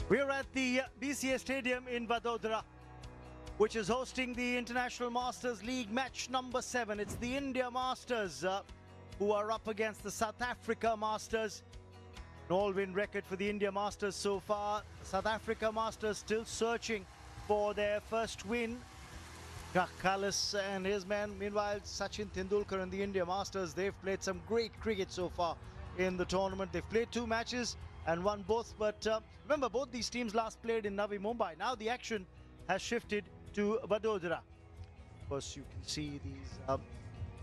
We're at the BCA Stadium in Vadodara, which is hosting the International Masters League match number 7. It's the India Masters who are up against the South Africa Masters. An all-win record for the India Masters so far. South Africa Masters still searching for their first win. Jacques Kallis and his men. Meanwhile, Sachin Tendulkar and the India Masters, they've played some great cricket so far in the tournament. They've played 2 matches and won both. But remember, both these teams last played in Navi Mumbai. Now the action has shifted to Vadodara. Of course, you can see these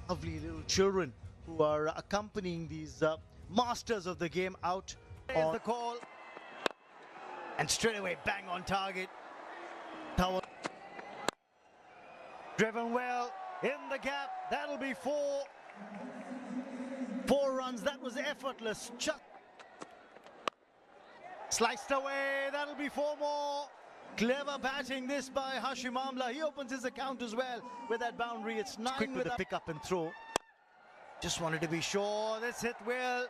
lovely little children who are accompanying these masters of the game out. There's the call. And straight away, bang on target. Towel. Driven well in the gap. That'll be 4 runs. That was effortless. Just sliced away. That'll be 4 more. Clever batting this by Hashim Amla. He opens his account as well with that boundary. It's 9 quick with the pick up and throw. Just wanted to be sure. This hit well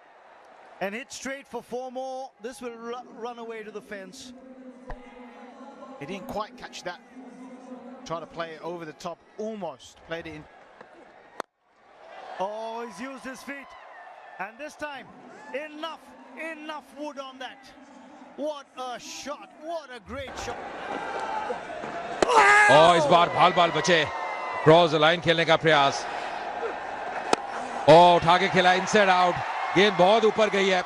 and hit straight for 4 more. This will run away to the fence. He didn't quite catch that. Trying to play it over the top, almost played it in. Oh, he's used his feet, and this time enough wood on that. What a shot, what a great shot. और इस बार बाल बचे. Cross line खेलने का प्रयास और उठा के खेला इनसाइड आउट. गेंद बहुत ऊपर गई है.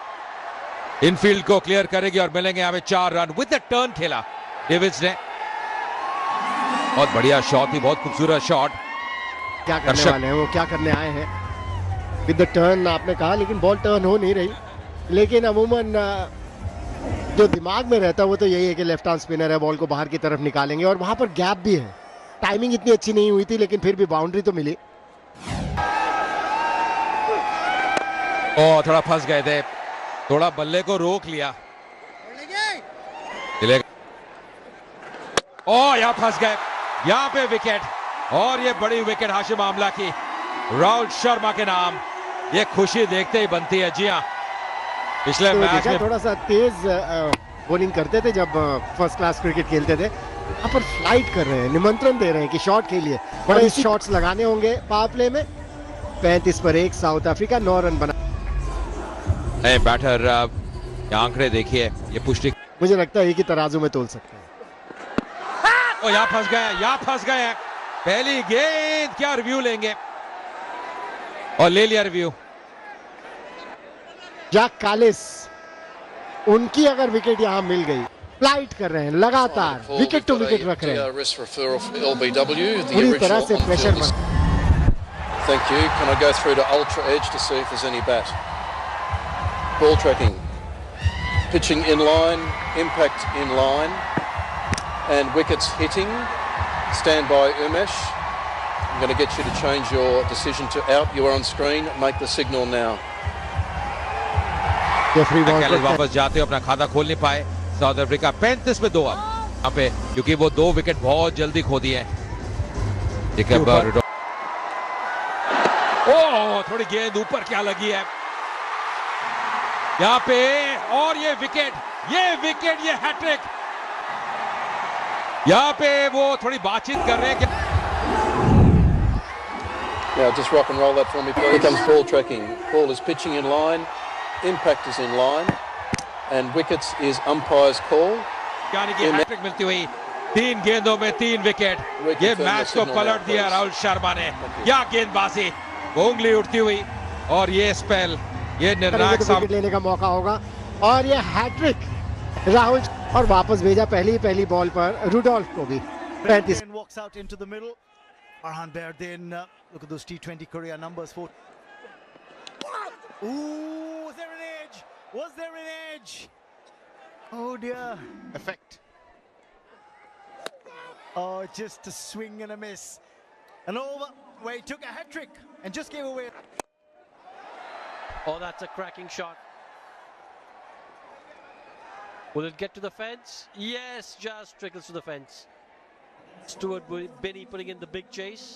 इनफील्ड को क्लियर करेगी और मिलेंगे हमें 4 रन. विद द टर्न खेला डेविड्स ने. बहुत बढ़िया शॉट थी, बहुत खूबसूरत शॉट. क्या करने वाले हैं वो, क्या करने आए हैं विद द टर्न आपने कहा, लेकिन बॉल टर्न हो नहीं रही. लेकिन अमूमन जो दिमाग में रहता है वो तो यही है कि लेफ्ट आर्म स्पिनर है, बॉल को बाहर की तरफ निकालेंगे. और वहां पर गैप भी है. टाइमिंग इतनी अच्छी नहीं हुई थी, लेकिन फिर भी बाउंड्री तो मिली. थोड़ा फंस गए थे, थोड़ा बल्ले को रोक लिया. यहाँ फंस गए. यहाँ पे विकेट, और ये बड़ी विकेट हाशिम आमला की, राहुल शर्मा के नाम. ये खुशी देखते ही बनती है. जी हाँ, पिछले मैच में थोड़ा सा तेज बॉलिंग करते थे जब फर्स्ट क्लास क्रिकेट खेलते थे. यहाँ पर फ्लाइट कर रहे हैं, निमंत्रण दे रहे हैं कि शॉट खेलिए. बड़े शॉट्स लगाने होंगे पावर प्ले में. 35 पर 1 साउथ अफ्रीका 9 रन बना. बैटर आंकड़े देखिए, ये पुष्टि मुझे लगता है कि तराजू में तोल सकते हैं. यहाँ फंस गए. पहली गेंद, क्या रिव्यू लेंगे, और ले लिया रिव्यू. जैक कालिस, उनकी अगर विकेट यहां मिल गई, फ्लाइट कर रहे हैं लगातार, विकेट टू विकेट रख रहे हैं, पूरी तरह से प्रेशर बन. Thank you. Can I go through to Ultra Edge to see if there's any bat? Ball tracking, pitching in line, impact in line, and wickets hitting. Stand by, Umesh. I'm going to get you to change your decision to out. You are on screen. Make the signal now. वापस जाते हो, अपना खाता खोल नहीं पाए south Africa. 35 में 2 अब यहाँ पे, क्योंकि वो 2 विकेट बहुत जल्दी खो दिए. थोड़ी गेंद ऊपर क्या लगी है यहाँ पे, और ये विकेट, ये हैट्रिक. यहाँ पे वो थोड़ी बातचीत कर रहे हैं कि Now just rock and roll that for me, please. Here comes ball tracking. Ball is pitching in line, impact is in line, and wickets is umpire's call. यानी कि हैट्रिक मिलती हुई 3 गेंदों में 3 विकेट. ये मैच को पलट दिया राहुल शर्मा ने. क्या गेंदबाजी, उंगली उठती हुई, और ये स्पेल, ये निर्णायक विकेट लेने का मौका होगा. और ये हैट्रिक राहुल, और वापस भेजा पहली बॉल पर रुडोल्फ को भी. 35 walks out into the middle. Farhan Bairdin, look at those T20 career numbers. 4. Ooh, was there an edge? Was there an edge? Oh dear. Effect. Oh, just a swing and a miss. And over where he took a hat trick and just gave away. Oh, that's a cracking shot. Will it get to the fence? Yes, just trickles to the fence. Stuart Binney putting in the big chase.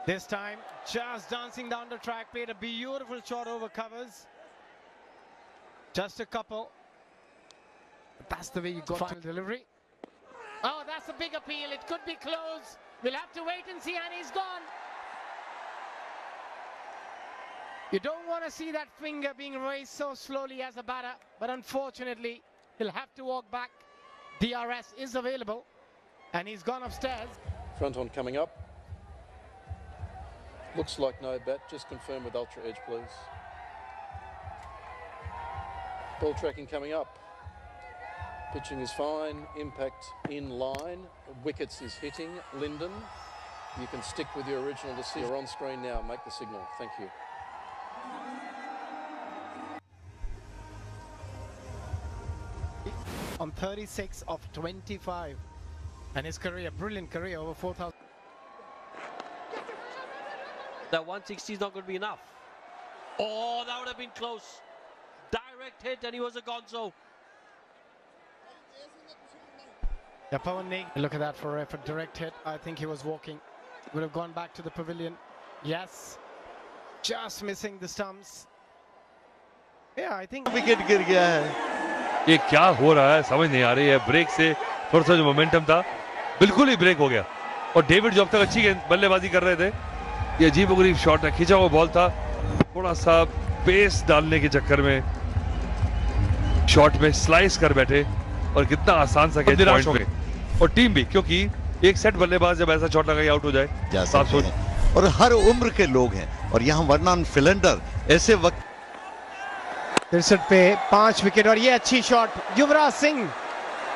This time, just dancing down the track, played a beautiful shot over covers. Just a couple. That's the way you got final delivery. Oh, that's a big appeal. It could be close. We'll have to wait and see, and he's gone. You don't want to see that finger being raised so slowly as a batter, but unfortunately, he'll have to walk back. DRS is available, and he's gone upstairs. Front on coming up. Looks like no bat. Just confirm with Ultra Edge, please. Ball tracking coming up. Pitching is fine. Impact in line. Wickets is hitting. Linden, you can stick with your original decision. You're on screen now. Make the signal. Thank you. On 36 of 25, and his career, brilliant career, over 4,000. That 160 is not going to be enough. Oh, that would have been close. Direct hit, and he was a gonzo. Yeah, Pawan Neg. Look at that for direct hit. I think he was walking. Would have gone back to the pavilion. Yes, just missing the stumps. Yeah, I think wicket गिर गया है. ये क्या हो रहा है समझ नहीं आ रही है. ब्रेक से थोड़ा सा जो मोमेंटम था बिल्कुल ही ब्रेक हो गया, और डेविड जो अब तक अच्छी बल्लेबाजी कर रहे थे, ये अजीबोगरीब शॉट है. खींचा हुआ बॉल था, थोड़ा सा पेस डालने के चक्कर में शॉट में स्लाइस कर बैठे, और कितना आसान सा कैच पॉइंट पे, और टीम भी, क्योंकि एक सेट बल्लेबाज जब ऐसा शॉट लगा आउट हो जाए साफ सोच. और हर उम्र के लोग हैं, और यहाँ वर्नन फिलेंडर ऐसे वक्त 63 पे 5 विकेट, और ये अच्छी शॉट. युवराज सिंह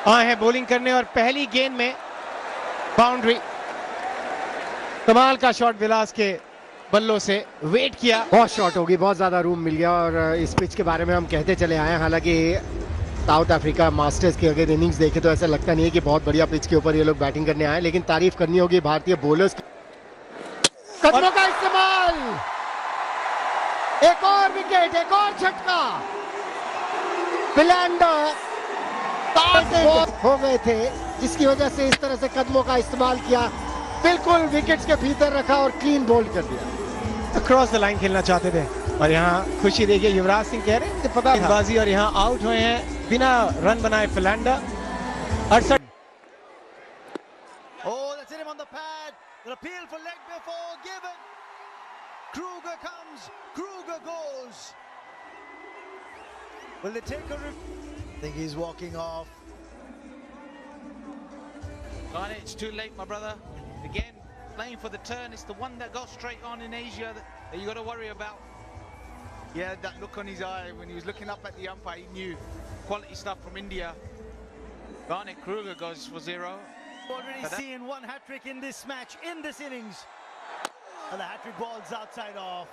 आए हैं बॉलिंग करने, और पहली गेंद में बाउंड्री. कमाल का शॉट विलास के बल्लों से. वेट किया, बहुत शॉट होगी, बहुत ज्यादा रूम मिल गया. और इस पिच के बारे में हम कहते चले आए हैं. हालांकि साउथ अफ्रीका मास्टर्स की अगर इनिंग्स देखे तो ऐसा लगता नहीं है कि बहुत बढ़िया पिच के ऊपर ये लोग बैटिंग करने आए, लेकिन तारीफ करनी होगी भारतीय बॉलर्स की. कदमों का इस्तेमाल, एक और विकेट, एक और झटका. फिलैंडर हो गए थे, जिसकी वजह से इस तरह से कदमों का इस्तेमाल किया, बिल्कुल विकेट्स के भीतर रखा और क्लीन बोल्ड कर दिया. क्रॉस द लाइन खेलना चाहते थे, और यहाँ खुशी देखिए. युवराज सिंह कह रहे हैं पता बाजी, और यहाँ आउट हुए हैं बिना रन बनाए Philander. 68. Oh, that's hit him on the pad. An appeal for leg before given. Kruger comes, Kruger goes. Will they take a I think he's walking off. Got it, it's too late, my brother. Again, playing for the turn. It's the one that got straight on in Asia that you got to worry about. Yeah, that look on his eye when he was looking up at the umpire, he knew quality stuff from India. Garnet Kruger goes for 0. Already seen one hat-trick in this match, in this innings. And the hat-trick ball's outside off.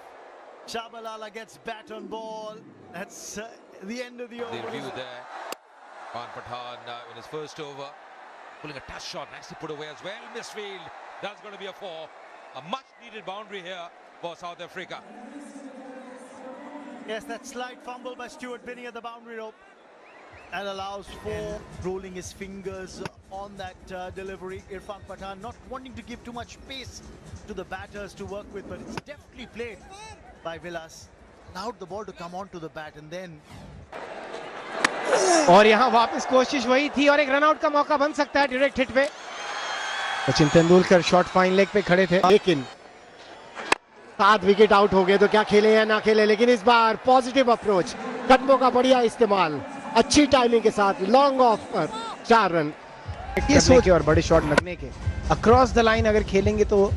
Shabalala gets bat on ball. That's the end of the over. The review there. Khan Pathan in his first over. Pulling a touch shot, nicely put away as well. Misfield. That's going to be a 4. A much-needed boundary here for South Africa. Yes, that slight fumble by Stuart Binney at the boundary rope. And allows for rolling his fingers on that delivery. Irfan Pathan not wanting to give too much space to the batters to work with, but it's deftly played by Vilas. Allowed the ball to come onto the bat and then. और यहाँ वापस कोशिश वही थी, और एक runout का मौका बन सकता है डायरेक्ट हिट पे. Sachin Tendulkar short fine leg पे खड़े थे, लेकिन 7 विकेट आउट हो गए तो क्या खेले या ना खेले, लेकिन इस बार पॉजिटिव अप्रोच, कदमों का बढ़िया इस्तेमाल, अच्छी टाइमिंग के साथ लॉन्ग ऑफ पर 4 रन. ये सोच के और बड़े शॉट लगने के अक्रॉस द लाइन अगर खेलेंगे तो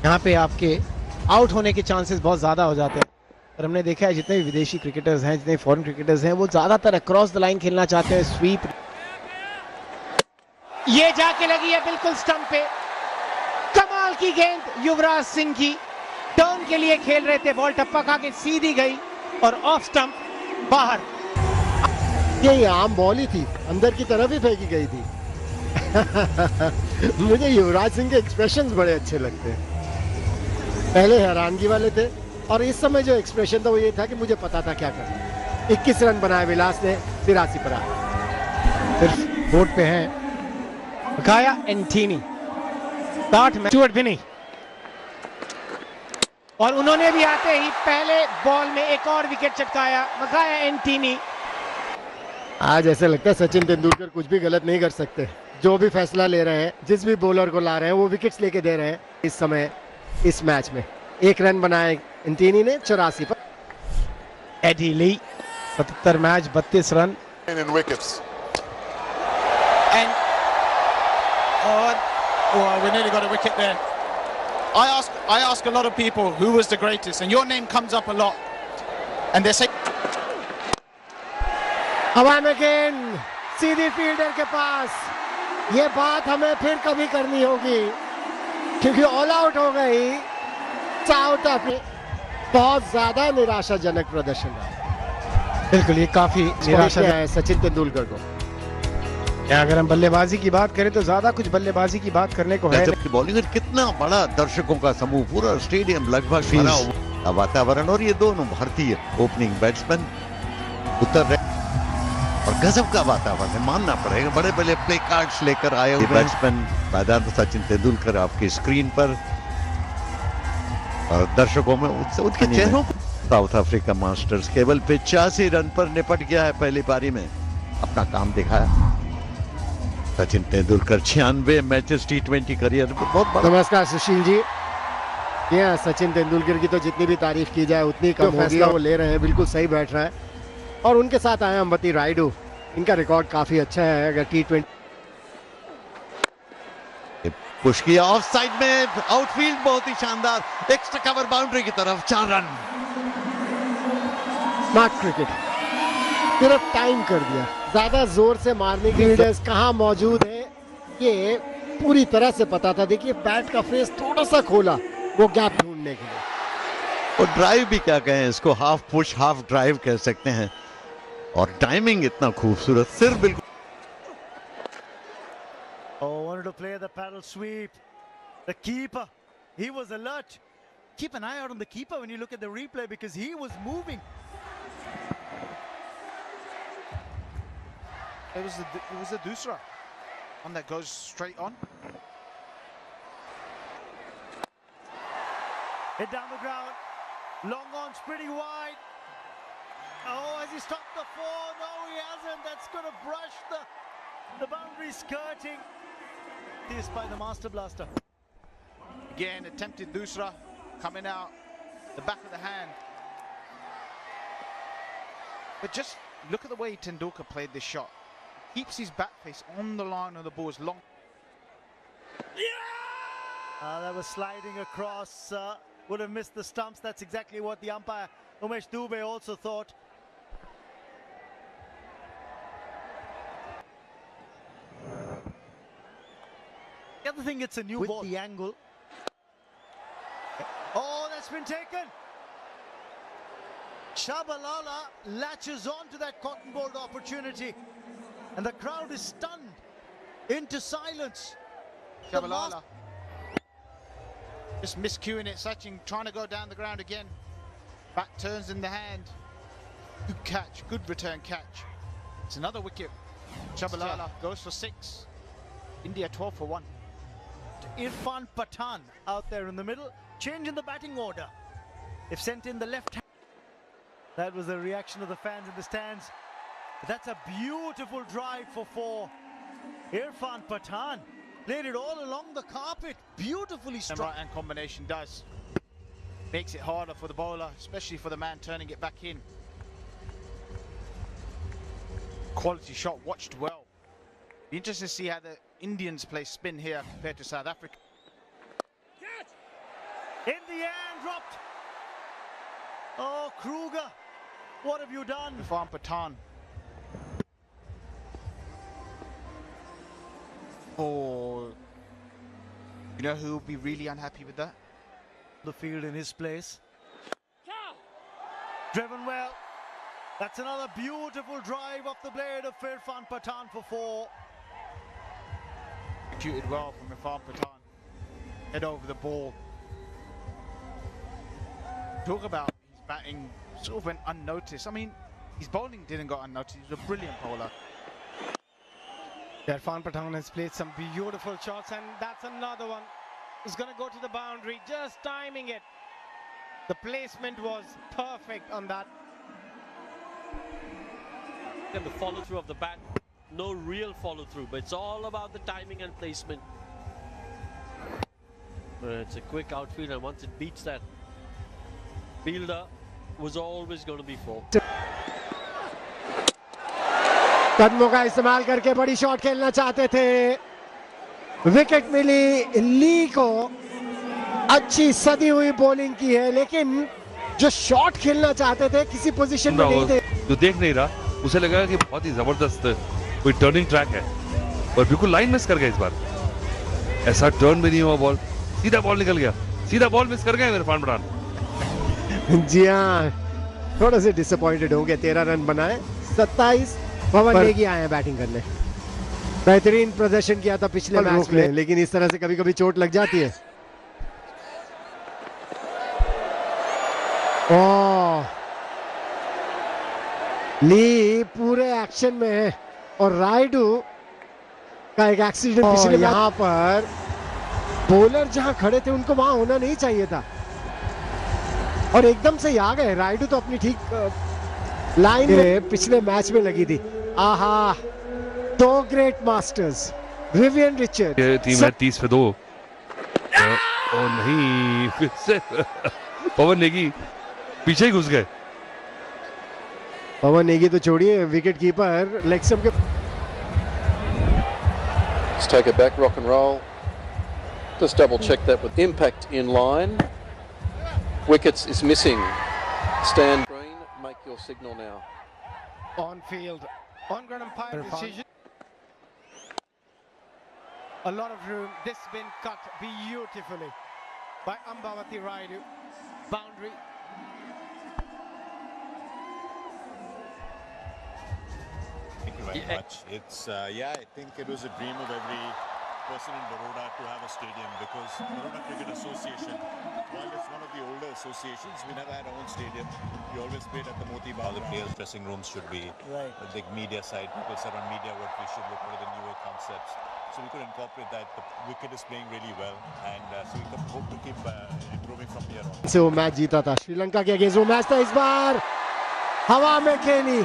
यहाँ पे आपके आउट होने के चांसेस बहुत ज्यादा हो जाते हैं. और हमने देखा है जितने भी विदेशी क्रिकेटर्स हैं, जितने फॉरेन क्रिकेटर्स हैं, वो ज्यादातर अक्रॉस द लाइन खेलना चाहते हैं. स्वीप, ये जाके लगी है बिल्कुल स्टंप पे. कमाल की गेंद युवराज सिंह की. टर्न के लिए खेल रहे थे, बॉल टप्पा खा के सीधी गई और ऑफ स्टंप बाहर. ये आम बॉल ही थी, अंदर की तरफ ही फेंकी गई थी. मुझे युवराज सिंह के एक्सप्रेशंस बड़े अच्छे लगते हैं. पहले हैरानगी वाले थे, और इस समय जो एक्सप्रेशन था वो ये था कि मुझे पता था क्या करना. 21 रन बनाए विलास ने 83 पर. सिर्फ बोर्ड पे हैं मकाया एंटीनी. 60 में स्टुअर्ट बिनी, और उन्होंने भी आते ही पहले बॉल में एक और विकेट चटकाया. मकाया एंटीनी आज ऐसा लगता है सचिन तेंदुलकर कुछ भी गलत नहीं कर सकते। जो भी फैसला ले रहे हैं, जिस भी बॉलर को ला रहे हैं, वो विकेट्स लेके दे रहे हैं। इस समय इस मैच में 1 रन बनाए इंटीनी ने 84 पर। एडी Lee 77 match 32 run in wickets. And we nearly got a wicket there. I ask a lot of people who was the greatest, and your name comes up a lot, and they say हवा में गेंद सीधी fielder के पास। ये बात हमें फिर कभी करनी होगी क्योंकि ऑल आउट हो गई साउथ अफ्रीका। बहुत ज्यादा निराशाजनक प्रदर्शन रहा। बिल्कुल, ये काफी निराशा है सचिन तेंदुलकर को। अगर हम बल्लेबाजी की बात करें तो ज्यादा कुछ बल्लेबाजी की बात करने को है। जबकि बॉलिंग कितना बड़ा दर्शकों का समूह, पूरा स्टेडियम लगभग भरा हुआ वातावरण, और ये दोनों भारतीय ओपनिंग बैट्समैन उतर रहे और गजब का वातावरण है, मानना पड़ेगा। बड़े बड़े प्ले कार्ड्स लेकर आए हुए बैट्समैन मैदान में। सचिन तेंदुलकर आपकी स्क्रीन पर और दर्शकों में उनके चेहरों पर। साउथ अफ्रीका मास्टर्स केवल 85 रन पर निपट गया है पहली पारी में, अपना काम दिखाया। Sachin Tendulkar 96 matches T20 career में, बहुत बड़ा। नमस्कार सुशील जी। ये सचिन तेंदुलकर की तो जितनी भी तारीफ की जाए उतनी कम होगी। फैसला वो ले रहे हैं, बिल्कुल सही बैठ रहा है। और उनके साथ आए अंबती रायडू, इनका रिकॉर्ड काफी अच्छा है। अगर T20 पुश किया ऑफ साइड में, आउटफील्ड बहुत ही शानदार, एक्स्ट्रा कवर बाउंड्री की तरफ 4 रन। स्मार्ट क्रिकेट, सिर्फ टाइम कर दिया। ज्यादा जोर से मारने की फील्डर्स कहाँ मौजूद है ये पूरी तरह से पता था। देखिए बैट का फेस थोड़ा सा खोला वो गैप ढूंढने के लिए। और ड्राइव भी क्या कहें इसको, हाफ पुश हाफ ड्राइव कह सकते हैं। और टाइमिंग इतना खूबसूरत, सिर बिल्कुल। Oh, wanted to play the paddle sweep. The keeper, he was alert. Keep an eye out on the keeper when you look at the replay because he was moving. it was the Dusra one that goes straight on. Hit down the ground. Long on's pretty wide. Oh, has he stopped the four? No, he hasn't. That's going to brush the boundary skirting. This by the Master Blaster. Again, attempted Dusra coming out the back of the hand. But just look at the way Tendulkar played this shot. Keeps his back face on the line of the ball as long. That was sliding across. Would have missed the stumps. That's exactly what the umpire Umesh Dubey also thought. The other thing, it's a new ball. With the angle. Oh, that's been taken. Shabalala latches on to that cotton ball opportunity. And the crowd is stunned into silence. Shabalala just miscuing it. Sachin trying to go down the ground again. Back turns in the hand. Good catch, good return catch. It's another wicket. Shabalala goes for 6. India 12 for 1. Irfan Pathan out there in the middle, change in the batting order. If sent in the left hand. That was the reaction of the fans in the stands. But that's a beautiful drive for 4. Irfan Pathan played it all along the carpet, beautifully struck. And right-hand combination does. Makes it harder for the bowler, especially for the man turning it back in. Quality shot, watched well. Be interesting to see how the Indians play spin here compared to South Africa. In the end, dropped. Oh, Kruger, what have you done? Irfan Pathan. Oh, you know who will be really unhappy with that? The field in his place. Driven well. That's another beautiful drive off the blade of Irfan Pathan for 4. Executed well from Irfan Pathan. Head over the ball. Talk about his batting sort of went unnoticed. I mean, his bowling didn't go unnoticed. He was a brilliant bowler. Irfan Pathan has played some beautiful shots, and that's another one. He's going to go to the boundary, just timing it. The placement was perfect on that. And the follow through of the bat, no real follow through, but it's all about the timing and placement. It's a quick outfield, and once it beats that fielder, was always going to be four. कदमों का इस्तेमाल करके बड़ी shot खेलना चाहते थे, wicket मिली ली को। अच्छी सदी हुई बॉलिंग की है, लेकिन जो शॉट खेलना चाहते थे किसी पोजीशन में नहीं थे। जो देख नहीं रहा उसे लगा कि बहुत ही जबरदस्त कोई टर्निंग ट्रैक है, और बिल्कुल लाइन मिस कर गया इस बार। ऐसा टर्न भी नहीं हुआ, बॉल सीधा बॉल निकल गया, सीधा बॉल मिस कर गए इरफान पठान। जी हाँ, थोड़ा से डिसअपॉइंटेड हो गए। 13 रन बनाए, 27। पवन नेगी आए हैं बैटिंग करने। बेहतरीन प्रदर्शन किया था पिछले मैच में, लेकिन इस तरह से कभी कभी चोट लग जाती है। ओह, ली पूरे एक्शन में है, और रायडू का एक एक्सीडेंट पिछले यहाँ पर बॉलर जहां खड़े थे उनको वहां होना नहीं चाहिए था, और एकदम से आ गए। रायडू तो अपनी ठीक लाइन में पिछले मैच में लगी थी। आहा, 2 ग्रेट मास्टर्स, विवियन रिचर्ड। ये टीम है 30 पे 2। ओ नहीं, फिर से पवन नेगी पीछे ही घुस गए। पवन नेगी तो छोड़िए, विकेट कीपर लेग स्टंप के। Let's take it back, rock and roll. Just double check that with impact in line. Wickets is missing. Stand green, make your signal now. On field, on ground umpire decision. A lot of room. This has been cut beautifully by Ambavati Rayudu. Boundary. Thank you very much. It's yeah, I think it was a dream of every person in Baroda to have a stadium, because Baroda Cricket Association, while it's one of the older associations, we never had our own stadium. We always played at the Moti Bagh. The players' dressing rooms should be right. The media side. People said on media what we should look at the newer concepts. So we could incorporate that. The wicket is playing really well, and so we can hope to keep improving from here on. से वो match जीता था श्रीलंका के against. वो match था इस बार हवा में खेली।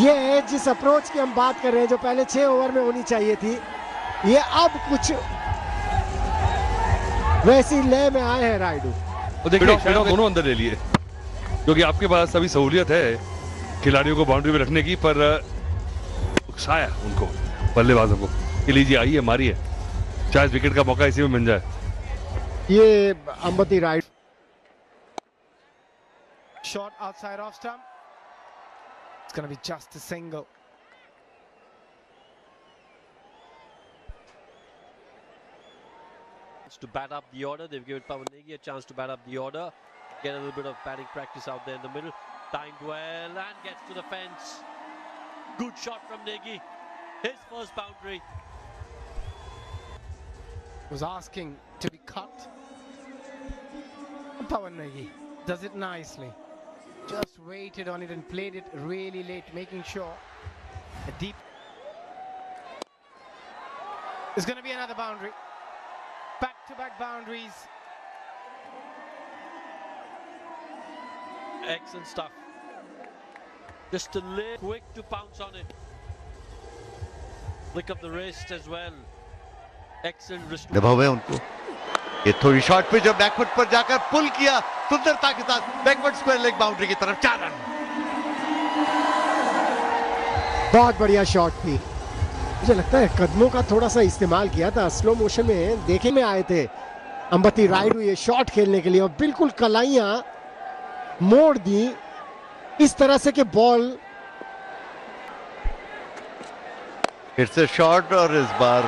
ये जिस अप्रोच की हम बात कर रहे हैं, जो पहले 6 ओवर में होनी चाहिए थी, ये अब कुछ वैसी लय में आए हैं रायडू। देखिए दोनों अंदर ले लिए, क्योंकि आपके पास अभी सहूलियत है खिलाड़ियों को बाउंड्री में रखने की, पर उकसाया उनको बल्लेबाजों को कि लीजिए आइए मारिए, शायद विकेट का मौका इसी में मिल जाए। ये Ambati Rayudu shot outside off stump, it's gonna be just a single. To bat up the order, they've given Pawan Negi a chance to bat up the order, get a little bit of batting practice out there in the middle. Timed well and gets to the fence. Good shot from Negi, his first boundary. Was asking to be cut. Pawan Negi does it nicely. Just waited on it and played it really late, making sure a deep. It's going to be another boundary. Back-to-back boundaries. Excellent stuff. Just a little quick to pounce on it. Flick of the wrist as well. Excellent wrist. दबाव है उनको। ये थोड़ी shot पे जो back foot पर जाकर पुल किया सुंदरता के साथ, बैकवर्ड स्क्वायर लेग बाउंड्री की तरफ 4 रन। बहुत बढ़िया शॉट थी। मुझे लगता है कदमों का थोड़ा सा इस्तेमाल किया था, स्लो मोशन में देखे में आए थे अंबती रायडू ये शॉट खेलने के लिए, और बिल्कुल कलाइयां मोड़ दी इस तरह से कि बॉल फिर से शॉट, और इस बार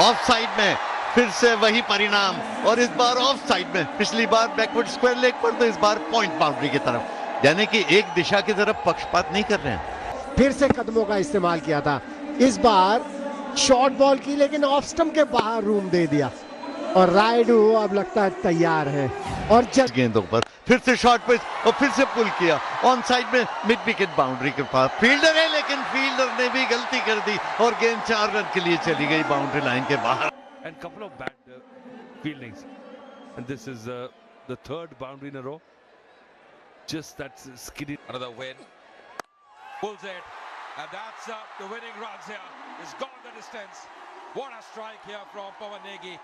ऑफ साइड में फिर से वही परिणाम, और इस बार ऑफ साइड में। पिछली बार बैकवर्ड स्क्वायर लेग पर, तो इस बार पॉइंट बाउंड्री की तरफ, यानी कि एक दिशा की तरफ पक्षपात नहीं कर रहे हैं। फिर से कदमों का इस्तेमाल किया था, इस बार शॉर्ट बॉल की, लेकिन ऑफ स्टंप के बाहर रूम दे दिया, और रायडू अब लगता है तैयार है। और गेंदों पर फिर से शॉर्ट पिच, और फिर से पुल किया ऑन साइड में मिड विकेट बाउंड्री के पास। फील्डर है, लेकिन फील्डर ने भी गलती कर दी, और गेंद 4 रन के लिए चली गई बाउंड्री लाइन के बाहर। And couple of bad fieldings, and this is the 3rd boundary in a row. Just that skinny. Another win. Pulls it. And that's the winning runs here. It's gone the distance. What a strike here from Pawan Negi.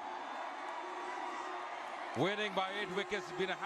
Winning by 8 wickets. Been a